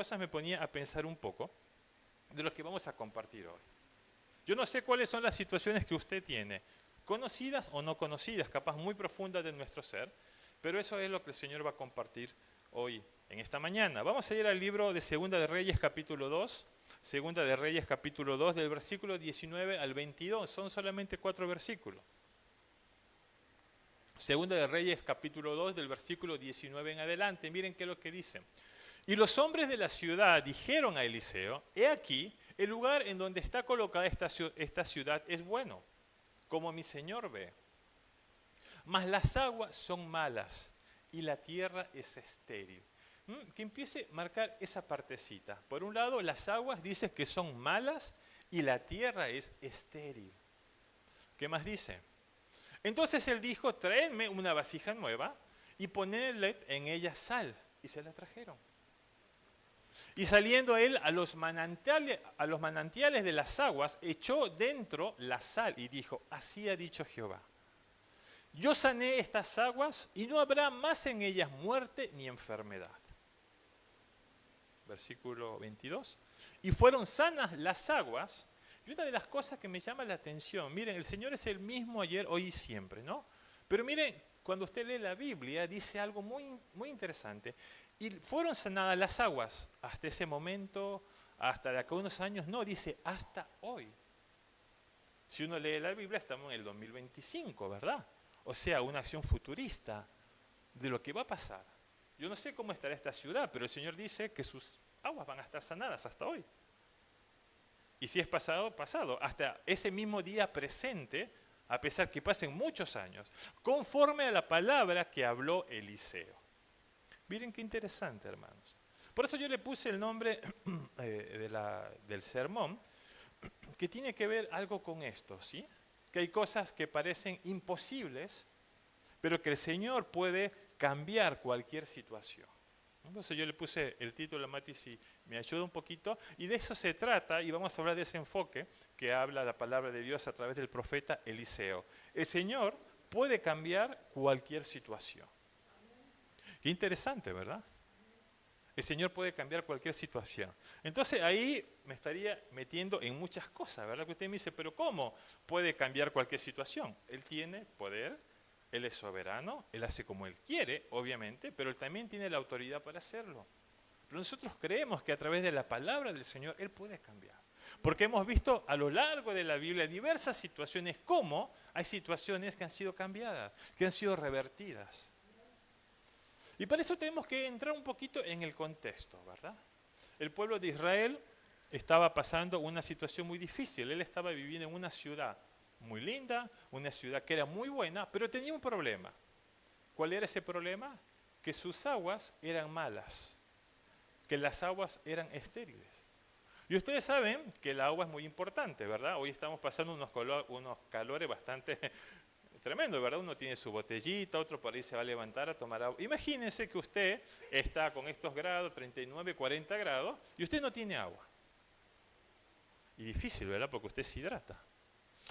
cosas me ponía a pensar un poco de lo que vamos a compartir hoy. Yo no sé cuáles son las situaciones que usted tiene, conocidas o no conocidas, capaz muy profundas de nuestro ser, pero eso es lo que el Señor va a compartir hoy, en esta mañana. Vamos a ir al libro de Segunda de Reyes, capítulo 2, Segunda de Reyes, capítulo 2, del versículo 19 al 22, son solamente 4 versículos. Segunda de Reyes, capítulo 2, del versículo 19 en adelante, miren qué es lo que dice. Y los hombres de la ciudad dijeron a Eliseo, he aquí, el lugar en donde está colocada esta ciudad es bueno, como mi señor ve. Mas las aguas son malas y la tierra es estéril. Que empiece a marcar esa partecita. Por un lado, las aguas dice que son malas y la tierra es estéril. ¿Qué más dice? Entonces él dijo, traedme una vasija nueva y ponedle en ella sal. Y se la trajeron. Y saliendo él a los manantiales de las aguas, echó dentro la sal y dijo, así ha dicho Jehová. Yo sané estas aguas y no habrá más en ellas muerte ni enfermedad. Versículo 22. Y fueron sanas las aguas. Y una de las cosas que me llama la atención, miren, el Señor es el mismo ayer, hoy y siempre, ¿no? Pero miren, cuando usted lee la Biblia, dice algo muy, muy interesante. Y fueron sanadas las aguas hasta ese momento, hasta de acá a unos años, no, dice hasta hoy. Si uno lee la Biblia, estamos en el 2025, ¿verdad? O sea, una acción futurista de lo que va a pasar. Yo no sé cómo estará esta ciudad, pero el Señor dice que sus aguas van a estar sanadas hasta hoy. Y si es pasado, pasado. Hasta ese mismo día presente, a pesar que pasen muchos años, conforme a la palabra que habló Eliseo. Miren qué interesante, hermanos. Por eso yo le puse el nombre del sermón, que tiene que ver algo con esto, ¿sí? Que hay cosas que parecen imposibles, pero que el Señor puede cambiar cualquier situación. Entonces yo le puse el título a Mati, si me ayuda un poquito, y de eso se trata, y vamos a hablar de ese enfoque que habla la palabra de Dios a través del profeta Eliseo. El Señor puede cambiar cualquier situación. Qué interesante, ¿verdad? El Señor puede cambiar cualquier situación. Entonces ahí me estaría metiendo en muchas cosas, ¿verdad? Que usted me dice, pero ¿cómo puede cambiar cualquier situación? Él tiene poder, Él es soberano, Él hace como Él quiere, obviamente, pero Él también tiene la autoridad para hacerlo. Pero nosotros creemos que a través de la palabra del Señor Él puede cambiar. Porque hemos visto a lo largo de la Biblia diversas situaciones, cómo hay situaciones que han sido cambiadas, que han sido revertidas. Y para eso tenemos que entrar un poquito en el contexto, ¿verdad? El pueblo de Israel estaba pasando una situación muy difícil. Él estaba viviendo en una ciudad muy linda, una ciudad que era muy buena, pero tenía un problema. ¿Cuál era ese problema? Que sus aguas eran malas, que las aguas eran estériles. Y ustedes saben que el agua es muy importante, ¿verdad? Hoy estamos pasando unos calores bastante tremendo, ¿verdad? Uno tiene su botellita, otro por ahí se va a levantar a tomar agua. Imagínense que usted está con estos grados, 39, 40 grados, y usted no tiene agua. Y difícil, ¿verdad? Porque usted se hidrata.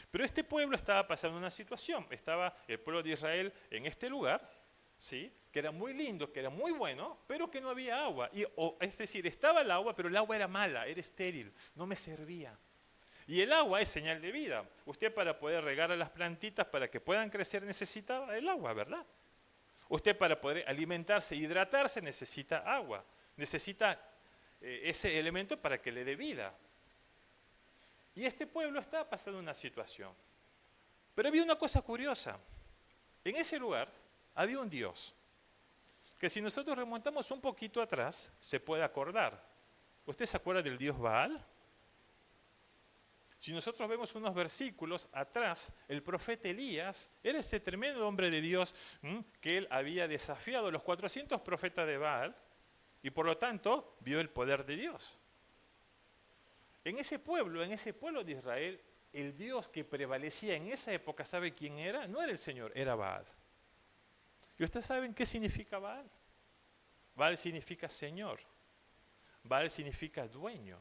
Pero este pueblo estaba pasando una situación. Estaba el pueblo de Israel en este lugar, ¿sí? Que era muy lindo, que era muy bueno, pero que no había agua. Es decir, estaba el agua, pero el agua era mala, era estéril, no me servía. Y el agua es señal de vida. Usted para poder regar a las plantitas para que puedan crecer necesita el agua, ¿verdad? Usted para poder alimentarse, hidratarse necesita agua. Necesita ese elemento para que le dé vida. Y este pueblo estaba pasando una situación. Pero había una cosa curiosa. En ese lugar había un Dios que si nosotros remontamos un poquito atrás, se puede acordar. ¿Usted se acuerda del Dios Baal? Si nosotros vemos unos versículos atrás, el profeta Elías era ese tremendo hombre de Dios que él había desafiado a los 400 profetas de Baal y por lo tanto vio el poder de Dios. En ese pueblo de Israel, el Dios que prevalecía en esa época, ¿sabe quién era? No era el Señor, era Baal. ¿Y ustedes saben qué significa Baal? Baal significa Señor. Baal significa dueño.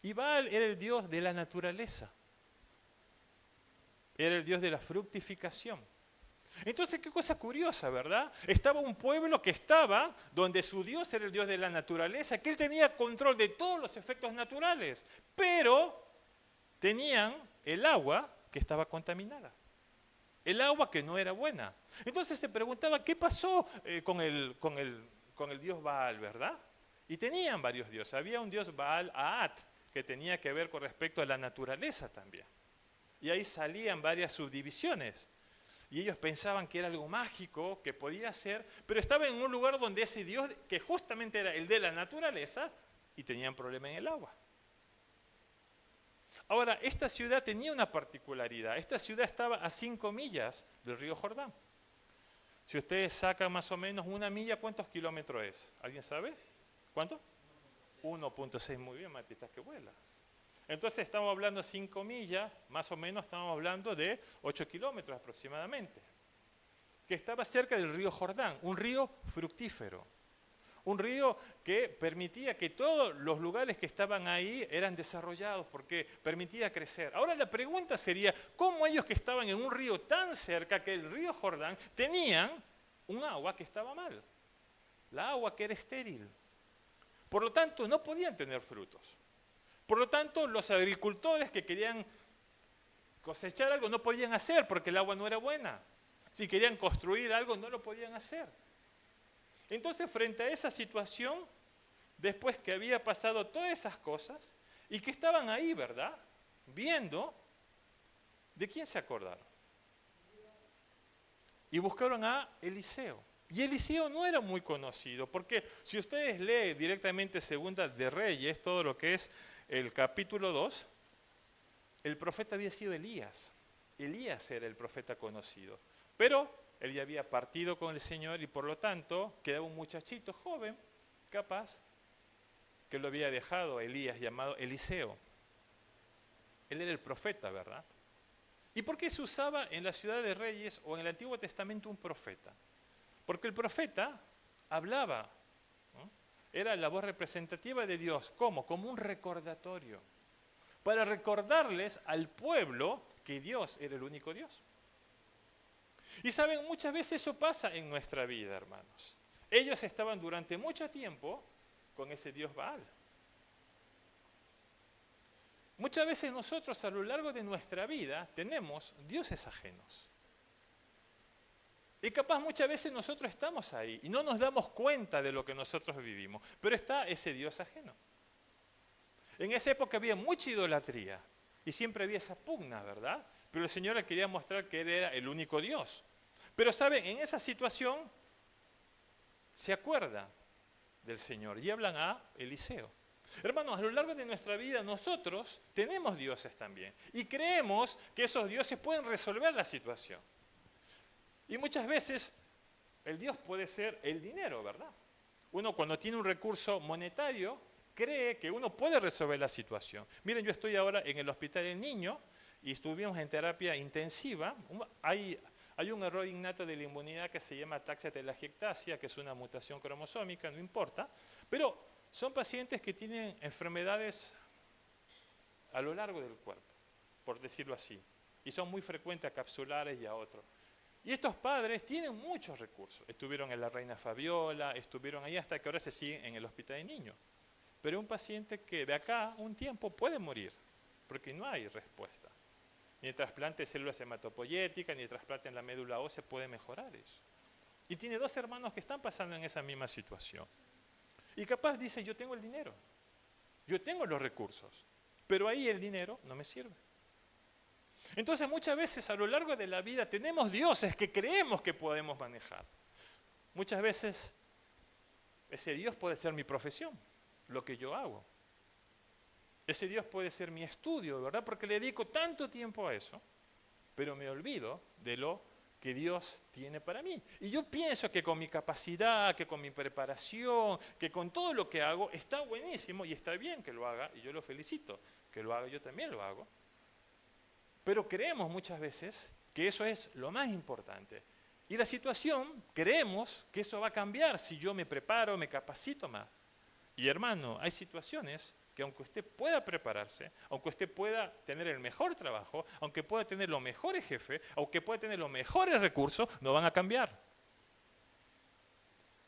Y Baal era el dios de la naturaleza. Era el dios de la fructificación. Entonces, qué cosa curiosa, ¿verdad? Estaba un pueblo que estaba donde su Dios era el Dios de la naturaleza, que él tenía control de todos los efectos naturales, pero tenían el agua que estaba contaminada, el agua que no era buena. Entonces se preguntaba, ¿qué pasó con el dios Baal, verdad? Y tenían varios dioses. Había un dios Baal Aat, que tenía que ver con respecto a la naturaleza también. Y ahí salían varias subdivisiones. Y ellos pensaban que era algo mágico, que podía ser, pero estaba en un lugar donde ese dios, que justamente era el de la naturaleza, y tenían problema en el agua. Ahora, esta ciudad tenía una particularidad. Esta ciudad estaba a 5 millas del río Jordán. Si ustedes sacan más o menos una milla, ¿cuántos kilómetros es? ¿Alguien sabe? ¿Cuánto? 1.6, muy bien, Matita, que vuela. Entonces estamos hablando de 5 millas, más o menos estamos hablando de 8 kilómetros aproximadamente, que estaba cerca del río Jordán, un río fructífero, un río que permitía que todos los lugares que estaban ahí eran desarrollados porque permitía crecer. Ahora la pregunta sería, ¿cómo ellos que estaban en un río tan cerca que el río Jordán tenían un agua que estaba mal? La agua que era estéril. Por lo tanto, no podían tener frutos. Por lo tanto, los agricultores que querían cosechar algo no podían hacer porque el agua no era buena. Si querían construir algo, no lo podían hacer. Entonces, frente a esa situación, después que había pasado todas esas cosas y que estaban ahí, ¿verdad? Viendo, ¿de quién se acordaron? Y buscaron a Eliseo. Y Eliseo no era muy conocido, porque si ustedes leen directamente Segunda de Reyes, todo lo que es el capítulo 2, el profeta había sido Elías. Elías era el profeta conocido. Pero él ya había partido con el Señor y por lo tanto quedaba un muchachito joven, capaz, que lo había dejado Elías, llamado Eliseo. Él era el profeta, ¿verdad? ¿Y por qué se usaba en la ciudad de Reyes o en el Antiguo Testamento un profeta? Porque el profeta hablaba, ¿no? Era la voz representativa de Dios. ¿Cómo? Como un recordatorio. Para recordarles al pueblo que Dios era el único Dios. Y saben, muchas veces eso pasa en nuestra vida, hermanos. Ellos estaban durante mucho tiempo con ese Dios Baal. Muchas veces nosotros a lo largo de nuestra vida tenemos dioses ajenos. Y capaz muchas veces nosotros estamos ahí y no nos damos cuenta de lo que nosotros vivimos, pero está ese Dios ajeno. En esa época había mucha idolatría y siempre había esa pugna, ¿verdad? Pero el Señor le quería mostrar que Él era el único Dios. Pero saben, en esa situación se acuerdan del Señor y hablan a Eliseo. Hermanos, a lo largo de nuestra vida nosotros tenemos dioses también y creemos que esos dioses pueden resolver la situación. Y muchas veces el Dios puede ser el dinero, ¿verdad? Uno cuando tiene un recurso monetario cree que uno puede resolver la situación. Miren, yo estoy ahora en el Hospital del Niño y estuvimos en terapia intensiva. Hay un error innato de la inmunidad que se llama ataxia telangiectasia, que es una mutación cromosómica, no importa, pero son pacientes que tienen enfermedades a lo largo del cuerpo, por decirlo así, y son muy frecuentes a capsulares y a otros. Y estos padres tienen muchos recursos. Estuvieron en la Reina Fabiola, estuvieron ahí hasta que ahora se siguen en el Hospital de Niños. Pero un paciente que de acá un tiempo puede morir, porque no hay respuesta. Ni el trasplante de células hematopoyéticas, ni el trasplante en la médula ósea puede mejorar eso. Y tiene 2 hermanos que están pasando en esa misma situación. Y capaz dice, yo tengo el dinero, yo tengo los recursos, pero ahí el dinero no me sirve. Entonces muchas veces a lo largo de la vida tenemos dioses que creemos que podemos manejar. Muchas veces ese Dios puede ser mi profesión, lo que yo hago. Ese Dios puede ser mi estudio, ¿verdad? Porque le dedico tanto tiempo a eso, pero me olvido de lo que Dios tiene para mí. Y yo pienso que con mi capacidad, que con mi preparación, que con todo lo que hago, está buenísimo y está bien que lo haga, y yo lo felicito, que lo haga, yo también lo hago. Pero creemos muchas veces que eso es lo más importante. Y la situación, creemos que eso va a cambiar si yo me preparo, me capacito más. Y hermano, hay situaciones que aunque usted pueda prepararse, aunque usted pueda tener el mejor trabajo, aunque pueda tener los mejores jefes, aunque pueda tener los mejores recursos, no van a cambiar.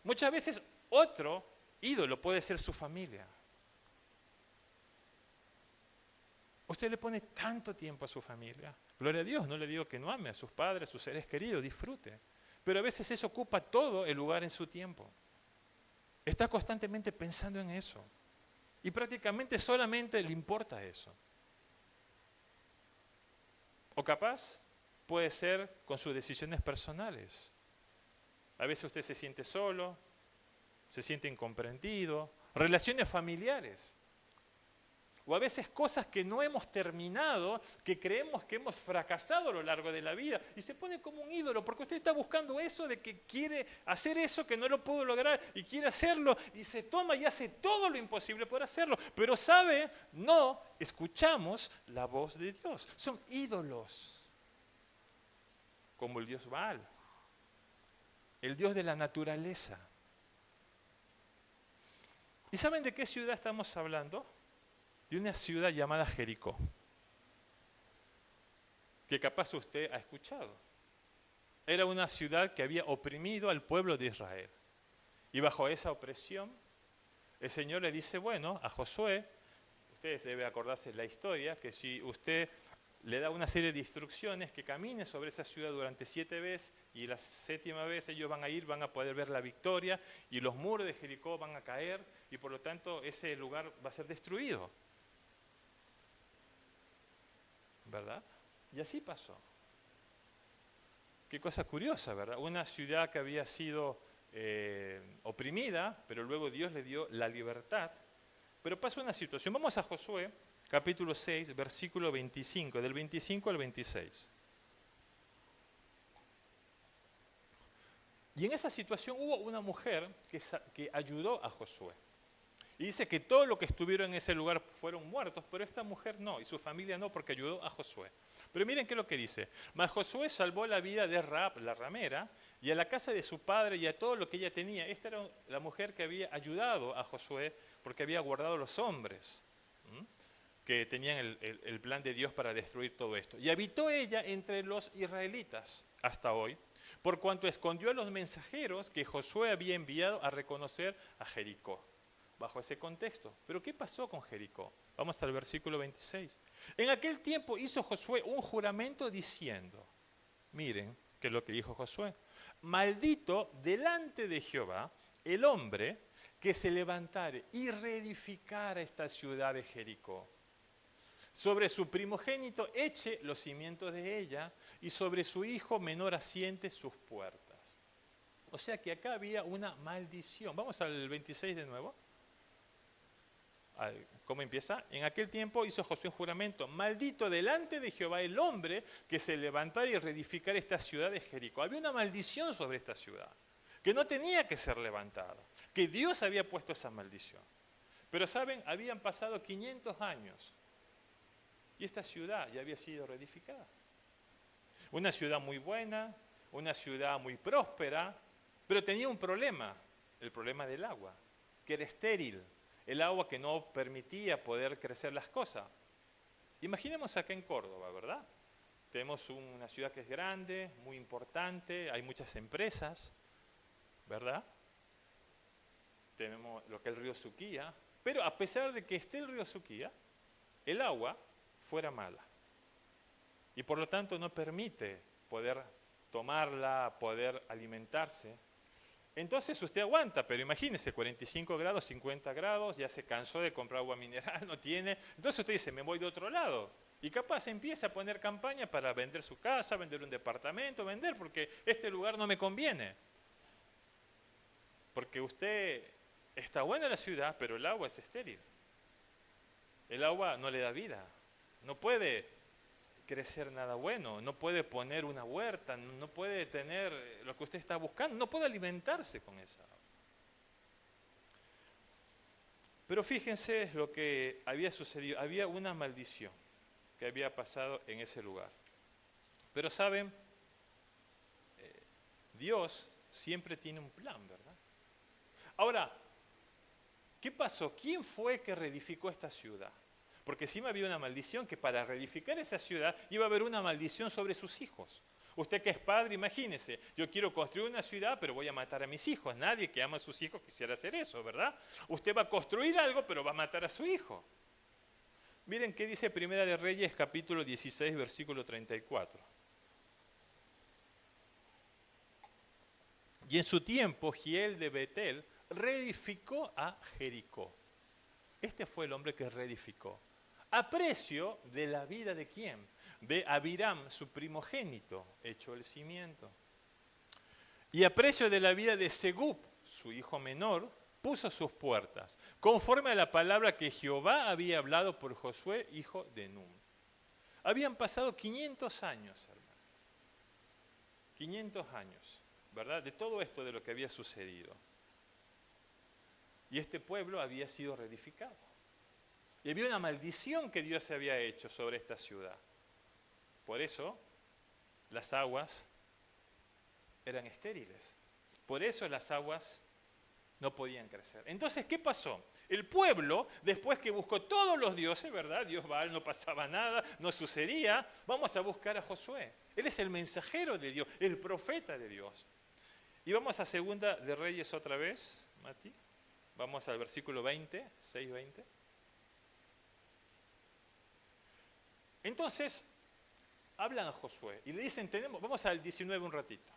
Muchas veces otro ídolo puede ser su familia. Usted le pone tanto tiempo a su familia. Gloria a Dios, no le digo que no ame a sus padres, a sus seres queridos, disfrute. Pero a veces eso ocupa todo el lugar en su tiempo. Está constantemente pensando en eso. Y prácticamente solamente le importa eso. O capaz puede ser con sus decisiones personales. A veces usted se siente solo, se siente incomprendido, relaciones familiares. O a veces cosas que no hemos terminado, que creemos que hemos fracasado a lo largo de la vida, y se pone como un ídolo, porque usted está buscando eso de que quiere hacer eso que no lo pudo lograr, y quiere hacerlo, y se toma y hace todo lo imposible por hacerlo. Pero sabe, no escuchamos la voz de Dios. Son ídolos, como el Dios Baal, el Dios de la naturaleza. ¿Y saben de qué ciudad estamos hablando? De una ciudad llamada Jericó, que capaz usted ha escuchado. Era una ciudad que había oprimido al pueblo de Israel. Y bajo esa opresión, el Señor le dice, bueno, a Josué, ustedes deben acordarse de la historia, que si usted le da una serie de instrucciones, que camine sobre esa ciudad durante 7 veces, y la 7ª vez ellos van a ir, van a poder ver la victoria, y los muros de Jericó van a caer, y por lo tanto ese lugar va a ser destruido. ¿Verdad? Y así pasó. Qué cosa curiosa, ¿verdad? Una ciudad que había sido oprimida, pero luego Dios le dio la libertad. Pero pasó una situación. Vamos a Josué, capítulo 6, versículo 25, del 25 al 26. Y en esa situación hubo una mujer que ayudó a Josué. Y dice que todos los que estuvieron en ese lugar fueron muertos, pero esta mujer no, y su familia no, porque ayudó a Josué. Pero miren qué es lo que dice. Mas Josué salvó la vida de Rahab, la ramera, y a la casa de su padre y a todo lo que ella tenía. Esta era la mujer que había ayudado a Josué porque había guardado los hombres, que tenían el plan de Dios para destruir todo esto. Y habitó ella entre los israelitas hasta hoy, por cuanto escondió a los mensajeros que Josué había enviado a reconocer a Jericó. Bajo ese contexto. ¿Pero qué pasó con Jericó? Vamos al versículo 26. En aquel tiempo hizo Josué un juramento diciendo, miren qué es lo que dijo Josué, maldito delante de Jehová el hombre que se levantare y reedificara esta ciudad de Jericó. Sobre su primogénito eche los cimientos de ella y sobre su hijo menor asiente sus puertas. O sea que acá había una maldición. Vamos al 26 de nuevo. ¿Cómo empieza? En aquel tiempo hizo Josué un juramento, maldito delante de Jehová el hombre que se levantara y reedificara esta ciudad de Jericó. Había una maldición sobre esta ciudad, que no tenía que ser levantada, que Dios había puesto esa maldición. Pero saben, habían pasado 500 años y esta ciudad ya había sido reedificada. Una ciudad muy buena, una ciudad muy próspera, pero tenía un problema, el problema del agua, que era estéril. El agua que no permitía poder crecer las cosas. Imaginemos acá en Córdoba, ¿verdad? Tenemos una ciudad que es grande, muy importante, hay muchas empresas, ¿verdad? Tenemos lo que es el río Suquía, pero a pesar de que esté el río Suquía, el agua fuera mala. Y por lo tanto no permite poder tomarla, poder alimentarse. Entonces usted aguanta, pero imagínese, 45 grados, 50 grados, ya se cansó de comprar agua mineral, no tiene. Entonces usted dice, me voy de otro lado. Y capaz empieza a poner campaña para vender su casa, vender un departamento, vender, porque este lugar no me conviene. Porque usted está buena en la ciudad, pero el agua es estéril. El agua no le da vida. No puede crecer nada bueno, no puede poner una huerta, no puede tener lo que usted está buscando, no puede alimentarse con esa agua. Pero fíjense lo que había sucedido, había una maldición que había pasado en ese lugar. Pero saben, Dios siempre tiene un plan, ¿verdad? Ahora, ¿Qué pasó? ¿Quién fue que reedificó esta ciudad? Porque encima había una maldición que para reedificar esa ciudad iba a haber una maldición sobre sus hijos. Usted que es padre, imagínese, yo quiero construir una ciudad, pero voy a matar a mis hijos. Nadie que ama a sus hijos quisiera hacer eso, ¿verdad? Usted va a construir algo, pero va a matar a su hijo. Miren qué dice Primera de Reyes, capítulo 16, versículo 34. Y en su tiempo, Giel de Betel reedificó a Jericó. Este fue el hombre que reedificó. A precio de la vida de quién? De Abiram, su primogénito, echó el cimiento. Y a precio de la vida de Segub, su hijo menor, puso sus puertas, conforme a la palabra que Jehová había hablado por Josué, hijo de Nun. Habían pasado 500 años, hermano. 500 años, ¿verdad? De todo esto de lo que había sucedido. Y este pueblo había sido reedificado. Y había una maldición que Dios se había hecho sobre esta ciudad. Por eso las aguas eran estériles. Por eso las aguas no podían crecer. Entonces, ¿qué pasó? El pueblo, después que buscó todos los dioses, ¿verdad? Dios Baal, no pasaba nada, no sucedía. Vamos a buscar a Josué. Él es el mensajero de Dios, el profeta de Dios. Y vamos a Segunda de Reyes otra vez, Mati. Vamos al versículo 20, 6:20. Entonces, hablan a Josué y le dicen, vamos al 19 un ratito.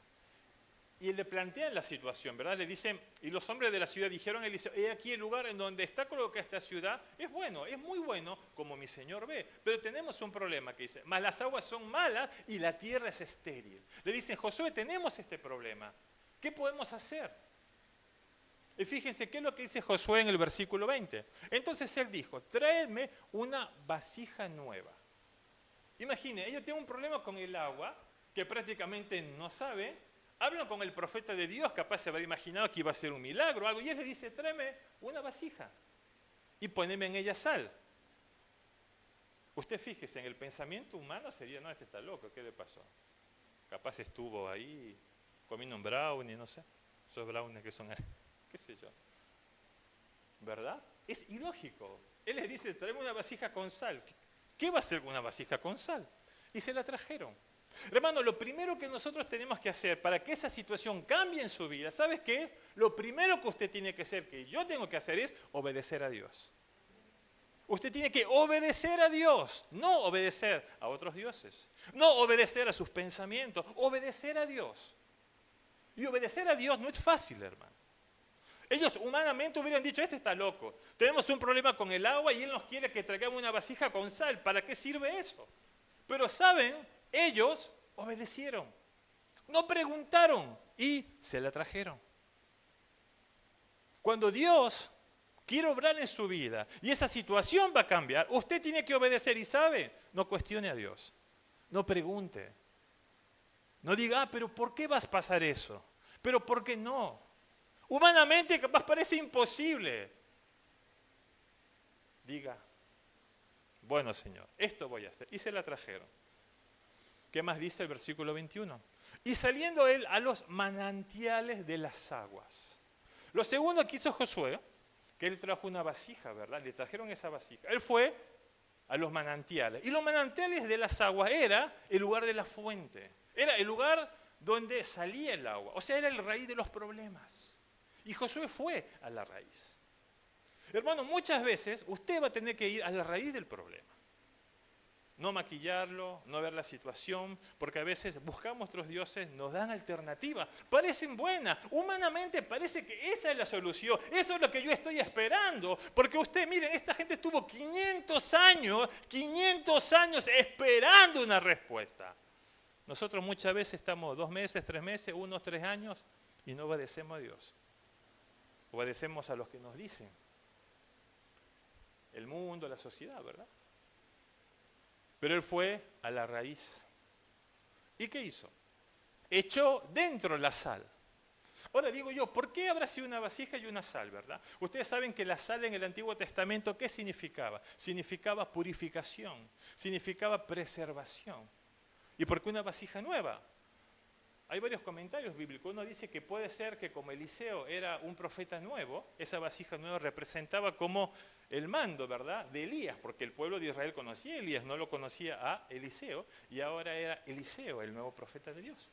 Y le plantean la situación, ¿verdad? Le dicen, y los hombres de la ciudad dijeron, él dice, he aquí el lugar en donde está colocada esta ciudad, es bueno, es muy bueno, como mi Señor ve, pero tenemos un problema, que dice, mas las aguas son malas y la tierra es estéril. Le dicen, Josué, tenemos este problema, ¿qué podemos hacer? Y fíjense qué es lo que dice Josué en el versículo 20. Entonces él dijo, tráeme una vasija nueva. Imagine, ellos tienen un problema con el agua, que prácticamente no saben. Hablan con el profeta de Dios, capaz se habrá imaginado que iba a ser un milagro o algo, y él le dice, tráeme una vasija y poneme en ella sal. Usted fíjese, en el pensamiento humano sería, no, este está loco, ¿qué le pasó? Capaz estuvo ahí comiendo un brownie, no sé, esos brownies que son, qué sé yo, ¿verdad? Es ilógico. Él les dice, tráeme una vasija con sal. ¿Qué va a hacer con una vasija con sal? Y se la trajeron. Hermano, lo primero que nosotros tenemos que hacer para que esa situación cambie en su vida, ¿sabes qué es? Lo primero que usted tiene que hacer, que yo tengo que hacer, es obedecer a Dios. Usted tiene que obedecer a Dios, no obedecer a otros dioses, no obedecer a sus pensamientos, obedecer a Dios. Y obedecer a Dios no es fácil, hermano. Ellos humanamente hubieran dicho, este está loco, tenemos un problema con el agua y él nos quiere que traigamos una vasija con sal, ¿para qué sirve eso? Pero saben, ellos obedecieron, no preguntaron y se la trajeron. Cuando Dios quiere obrar en su vida y esa situación va a cambiar, usted tiene que obedecer y sabe, no cuestione a Dios, no pregunte, no diga, pero ¿por qué vas a pasar eso? ¿Pero por qué no? Humanamente capaz parece imposible. Diga, bueno Señor, esto voy a hacer. Y se la trajeron. ¿Qué más dice el versículo 21? Y saliendo él a los manantiales de las aguas. Lo segundo que hizo Josué, que él trajo una vasija, ¿verdad? Le trajeron esa vasija. Él fue a los manantiales. Y los manantiales de las aguas era el lugar de la fuente. Era el lugar donde salía el agua. O sea, era el raíz de los problemas. Y Josué fue a la raíz. Hermano, muchas veces usted va a tener que ir a la raíz del problema. No maquillarlo, no ver la situación, porque a veces buscamos otros dioses, nos dan alternativas, parecen buenas, humanamente parece que esa es la solución, eso es lo que yo estoy esperando, porque usted, miren, esta gente estuvo 500 años esperando una respuesta. Nosotros muchas veces estamos 2 meses, 3 meses, unos 3 años y no obedecemos a Dios. Obedecemos a los que nos dicen. El mundo, la sociedad, ¿verdad? Pero él fue a la raíz. ¿Y qué hizo? Echó dentro la sal. Ahora digo yo, ¿por qué habrá sido una vasija y una sal, verdad? Ustedes saben que la sal en el Antiguo Testamento, ¿qué significaba? Significaba purificación, significaba preservación. ¿Y por qué una vasija nueva? hay varios comentarios bíblicos. Uno dice que puede ser que como Eliseo era un profeta nuevo, esa vasija nueva representaba como el mando, ¿verdad?, de Elías, porque el pueblo de Israel conocía a Elías, no lo conocía a Eliseo, y ahora era Eliseo, el nuevo profeta de Dios.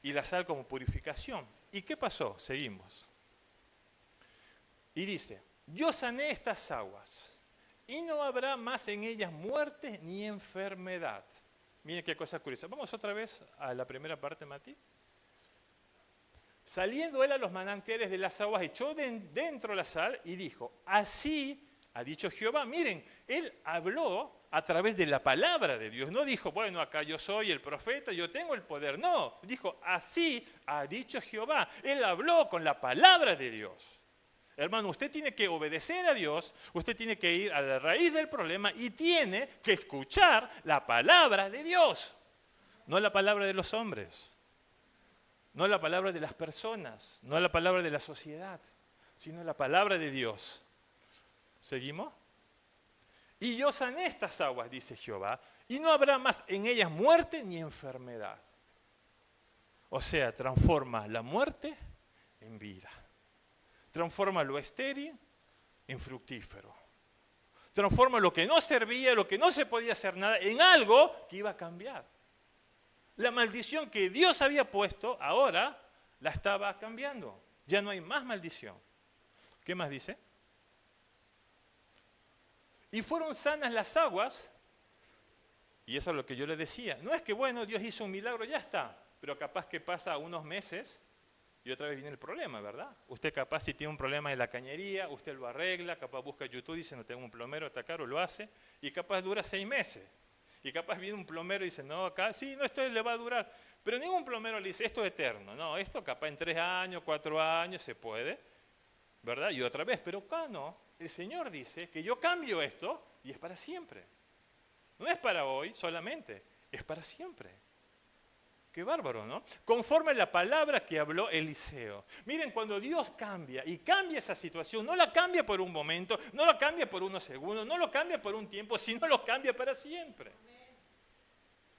Y la sal como purificación. ¿Y qué pasó? Seguimos. Y dice, yo sané estas aguas, y no habrá más en ellas muerte ni enfermedad. Miren qué cosa curiosa. Vamos otra vez a la primera parte, Mati. Saliendo él a los manantiales de las aguas, echó dentro la sal y dijo, así ha dicho Jehová. Miren, él habló a través de la palabra de Dios. No dijo, bueno, acá yo soy el profeta, yo tengo el poder. No, dijo, así ha dicho Jehová. Él habló con la palabra de Dios. Hermano, usted tiene que obedecer a Dios, usted tiene que ir a la raíz del problema y tiene que escuchar la palabra de Dios. No la palabra de los hombres, no la palabra de las personas, no la palabra de la sociedad, sino la palabra de Dios. ¿Seguimos? Y yo sané estas aguas, dice Jehová, y no habrá más en ellas muerte ni enfermedad. O sea, transforma la muerte en vida. Transforma lo estéril en fructífero. Transforma lo que no servía, lo que no se podía hacer nada, en algo que iba a cambiar. La maldición que Dios había puesto, ahora la estaba cambiando. Ya no hay más maldición. ¿Qué más dice? Y fueron sanas las aguas, y eso es lo que yo le decía. No es que, bueno, Dios hizo un milagro, ya está, pero capaz que pasa unos meses y otra vez viene el problema, ¿verdad? Usted capaz si tiene un problema en la cañería, usted lo arregla, capaz busca YouTube, dice, no tengo un plomero, está caro, lo hace, y capaz dura 6 meses. Y capaz viene un plomero y dice, no, acá, sí, no, esto le va a durar. Pero ningún plomero le dice, esto es eterno. No, esto capaz en 3 años, 4 años se puede, ¿verdad? Y otra vez, pero acá no. El Señor dice que yo cambio esto y es para siempre. No es para hoy solamente, es para siempre. Qué bárbaro, ¿no? Conforme a la palabra que habló Eliseo. Miren, cuando Dios cambia y cambia esa situación, no la cambia por un momento, no la cambia por unos segundos, no lo cambia por un tiempo, sino lo cambia para siempre.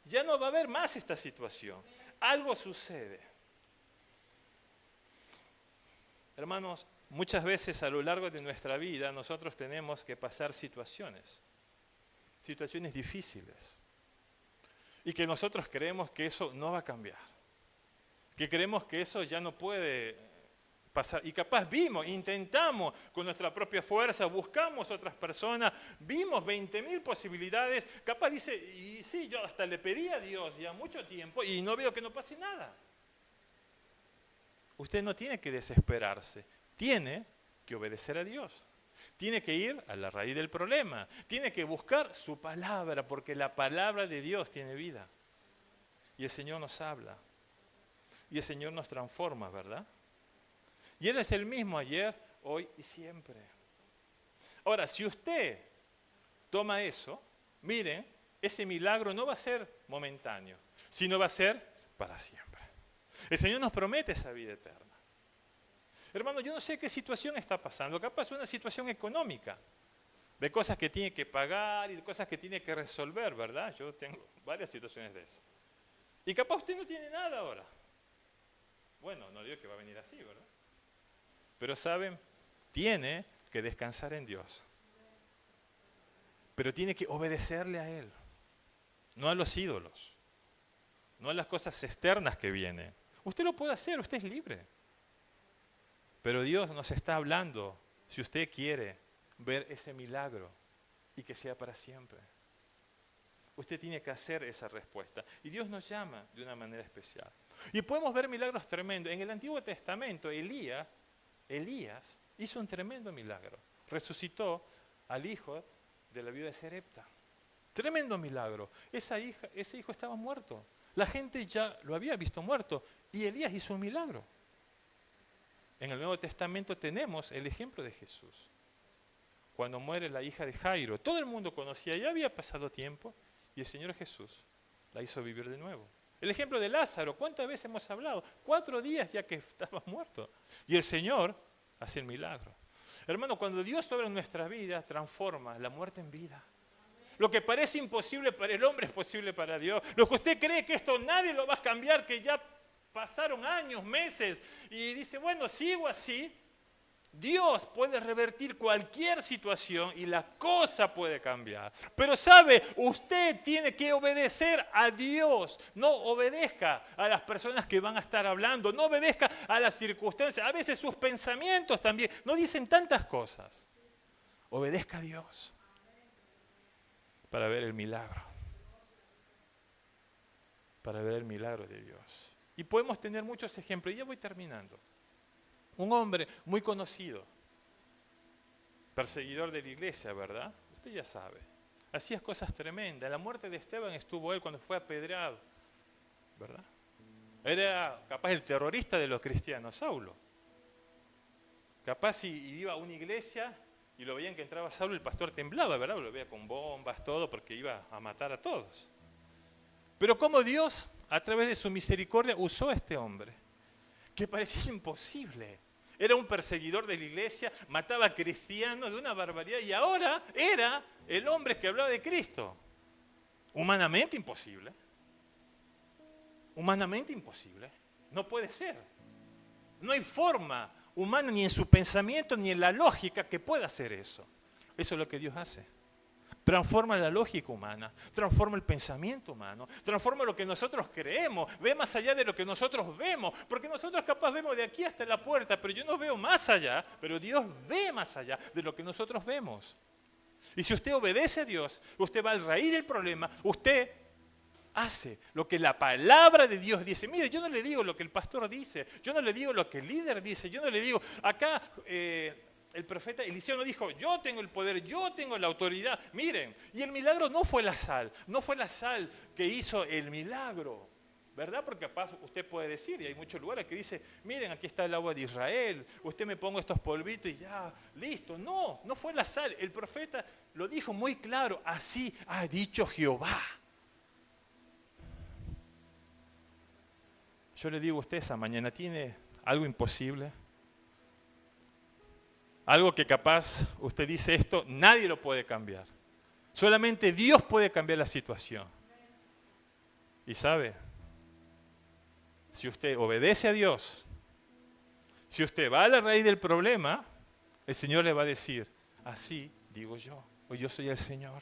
Ya no va a haber más esta situación. Algo sucede. Hermanos, muchas veces a lo largo de nuestra vida nosotros tenemos que pasar situaciones difíciles. Y que nosotros creemos que eso no va a cambiar. Que creemos que eso ya no puede pasar. Y capaz intentamos con nuestra propia fuerza, buscamos otras personas, vimos 20.000 posibilidades. Capaz dice, y sí, yo hasta le pedí a Dios ya mucho tiempo y no veo que no pase nada. Usted no tiene que desesperarse, tiene que obedecer a Dios. Tiene que ir a la raíz del problema. Tiene que buscar su palabra, porque la palabra de Dios tiene vida. Y el Señor nos habla. Y el Señor nos transforma, ¿verdad? Y Él es el mismo ayer, hoy y siempre. Ahora, si usted toma eso, miren, ese milagro no va a ser momentáneo, sino va a ser para siempre. El Señor nos promete esa vida eterna. Hermano, yo no sé qué situación está pasando. Capaz es una situación económica, de cosas que tiene que pagar y de cosas que tiene que resolver, ¿verdad? Yo tengo varias situaciones de eso. Y capaz usted no tiene nada ahora. Bueno, no digo que va a venir así, ¿verdad? Pero saben, tiene que descansar en Dios. Pero tiene que obedecerle a Él, no a los ídolos, no a las cosas externas que vienen. Usted lo puede hacer, usted es libre. Pero Dios nos está hablando, si usted quiere ver ese milagro y que sea para siempre. Usted tiene que hacer esa respuesta. Y Dios nos llama de una manera especial. Y podemos ver milagros tremendos. En el Antiguo Testamento, Elías hizo un tremendo milagro. Resucitó al hijo de la viuda de Sarepta. Tremendo milagro. Ese hijo estaba muerto. La gente ya lo había visto muerto. Y Elías hizo un milagro. En el Nuevo Testamento tenemos el ejemplo de Jesús. Cuando muere la hija de Jairo, todo el mundo conocía, ya había pasado tiempo, y el Señor Jesús la hizo vivir de nuevo. El ejemplo de Lázaro, ¿cuántas veces hemos hablado? 4 días ya que estaba muerto. Y el Señor hace el milagro. Hermano, cuando Dios obra en nuestra vida, transforma la muerte en vida. Lo que parece imposible para el hombre es posible para Dios. Lo que usted cree que esto nadie lo va a cambiar, que ya pasaron años, meses, y dice, bueno, sigo así. Dios puede revertir cualquier situación y la cosa puede cambiar. Pero sabe, usted tiene que obedecer a Dios. No obedezca a las personas que van a estar hablando. No obedezca a las circunstancias. A veces sus pensamientos también no dicen tantas cosas. Obedezca a Dios para ver el milagro. Para ver el milagro de Dios. Y podemos tener muchos ejemplos. Y ya voy terminando. Un hombre muy conocido, perseguidor de la iglesia, ¿verdad? Usted ya sabe. Hacía cosas tremendas. En la muerte de Esteban estuvo él cuando fue apedreado, ¿verdad? Era capaz el terrorista de los cristianos, Saulo. Capaz si iba a una iglesia y lo veían que entraba Saulo, el pastor temblaba, ¿verdad? Lo veía con bombas, todo, porque iba a matar a todos. Pero como Dios, a través de su misericordia, usó a este hombre, que parecía imposible. Era un perseguidor de la iglesia, mataba a cristianos de una barbaridad y ahora era el hombre que hablaba de Cristo. Humanamente imposible. Humanamente imposible. No puede ser. No hay forma humana ni en su pensamiento ni en la lógica que pueda hacer eso. Eso es lo que Dios hace. Transforma la lógica humana, transforma el pensamiento humano, transforma lo que nosotros creemos, ve más allá de lo que nosotros vemos, porque nosotros capaz vemos de aquí hasta la puerta, pero yo no veo más allá, pero Dios ve más allá de lo que nosotros vemos. Y si usted obedece a Dios, usted va al raíz del problema, usted hace lo que la palabra de Dios dice. Mire, yo no le digo lo que el pastor dice, yo no le digo lo que el líder dice, yo no le digo, acá el profeta Eliseo no dijo, yo tengo el poder, yo tengo la autoridad. Miren, y el milagro no fue la sal, no fue la sal que hizo el milagro, ¿verdad? Porque capaz usted puede decir, y hay muchos lugares que dice, miren, aquí está el agua de Israel, usted me pongo estos polvitos y ya, listo. No, no fue la sal, el profeta lo dijo muy claro, así ha dicho Jehová. Yo le digo a usted esa mañana, ¿tiene algo imposible? Algo que capaz usted dice esto, nadie lo puede cambiar. Solamente Dios puede cambiar la situación. Y sabe, si usted obedece a Dios, si usted va a la raíz del problema, el Señor le va a decir, así digo yo, o yo soy el Señor.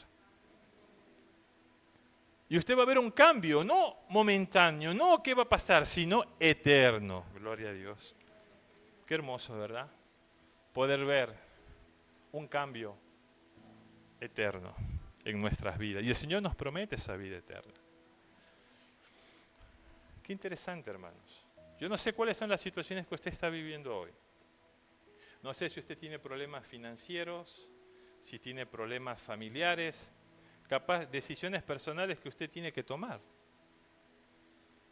Y usted va a ver un cambio, no momentáneo, no qué va a pasar, sino eterno. Gloria a Dios. Qué hermoso, ¿verdad? Poder ver un cambio eterno en nuestras vidas. Y el Señor nos promete esa vida eterna. Qué interesante, hermanos. Yo no sé cuáles son las situaciones que usted está viviendo hoy. No sé si usted tiene problemas financieros, si tiene problemas familiares, capaz decisiones personales que usted tiene que tomar.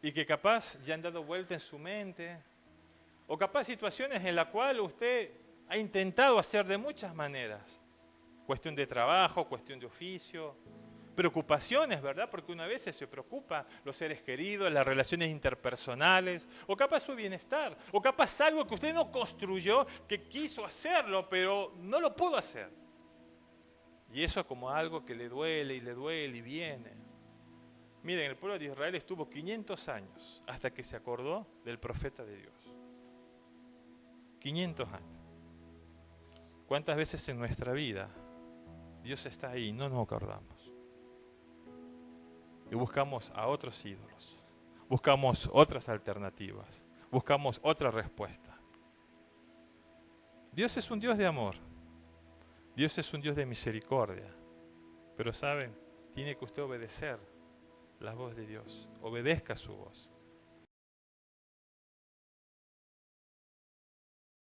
Y que capaz ya han dado vuelta en su mente. O capaz situaciones en las cuales usted ha intentado hacer de muchas maneras. Cuestión de trabajo, cuestión de oficio, preocupaciones, ¿verdad? Porque una vez se preocupa los seres queridos, las relaciones interpersonales, o capaz su bienestar, o capaz algo que usted no construyó, que quiso hacerlo, pero no lo pudo hacer. Y eso como algo que le duele y viene. Miren, el pueblo de Israel estuvo 500 años hasta que se acordó del profeta de Dios. 500 años. ¿Cuántas veces en nuestra vida Dios está ahí y no nos acordamos? Y buscamos a otros ídolos, buscamos otras alternativas, buscamos otra respuesta. Dios es un Dios de amor, Dios es un Dios de misericordia, pero ¿saben? Tiene que usted obedecer la voz de Dios, obedezca su voz.